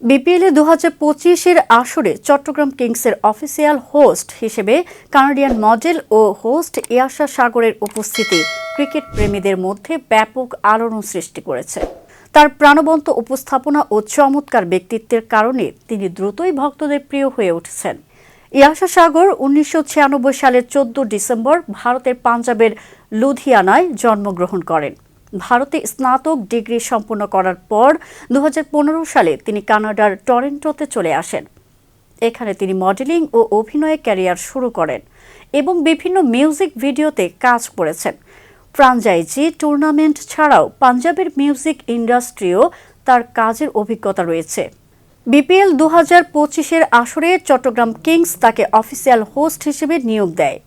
BPL 2025-এর আসরে চট্টগ্রাম কিংসের official host হিসেবে কানাডিয়ান মডেল ও হোস্ট ইয়াশা সাগরের উপস্থিতি ক্রিকেট প্রেমীদের মধ্যে ব্যাপক আলোড়ন সৃষ্টি করেছে। তার প্রাণবন্ত উপস্থাপনা ও চমৎকার ব্যক্তিত্বের কারণে তিনি দ্রুতই ভক্তদের প্রিয় হয়ে উঠেছেন। ইয়াশা সাগর 1996 সালের 14 ডিসেম্বর ভারতের পাঞ্জাবের লুধিয়ানায় জন্মগ্রহণ করেন। ভারতে স্নাতক ডিগ্রি সম্পন্ন করার পর 2015 সালে তিনি কানাডার টরন্টোতে চলে আসেন। এখানে তিনি মডেলিং ও অভিনয়ে ক্যারিয়ার শুরু করেন এবং বিভিন্ন মিউজিক ভিডিওতে কাজ করেছেন। ফ্রাঞ্চাইজি টুর্নামেন্ট ছাড়াও পাঞ্জাবের মিউজিক ইন্ডাস্ট্রিও তার কাজের অভিজ্ঞতা রয়েছে। বিপিএল 2025-এর আসরে চট্টগ্রাম কিংস তাকে অফিসিয়াল হোস্ট হিসেবে নিয়োগ দেয়,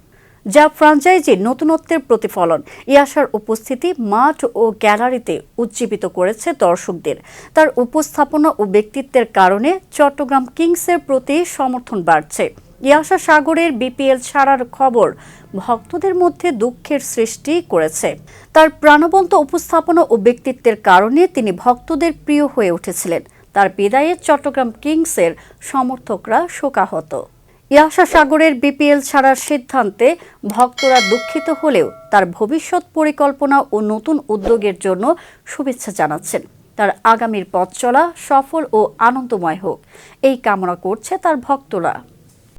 যা ফ্রাঞ্চাইজির নতুনত্বের প্রতিফলন। ইয়াশার উপস্থিতি মাঠ ও গ্যালারিতে উজ্জীবিত করেছে দর্শকদের। তার উপস্থাপনা ও ব্যক্তিত্বের কারণে চট্টগ্রাম কিংসের প্রতি সমর্থন বাড়ছে। ইয়াশা সাগরের বিপিএল ছাড়ার খবর ভক্তদের মধ্যে দুঃখের সৃষ্টি করেছে। তার প্রাণবন্ত উপস্থাপনা ও ব্যক্তিত্বের কারণে তিনি ভক্তদের প্রিয় হয়ে উঠেছিলেন। তার বিদায়ে চট্টগ্রাম কিংসের সমর্থকরা শোকাহত। ইয়াশা সাগরের বিপিএল ছাড়ার সিদ্ধান্তে ভক্তরা দুঃখিত হলেও তার ভবিষ্যৎ পরিকল্পনা ও নতুন উদ্যোগের জন্য শুভেচ্ছা জানাচ্ছেন। তার আগামীর পথ চলা সফল ও আনন্দময় হোক, এই কামনা করছে তার ভক্তরা।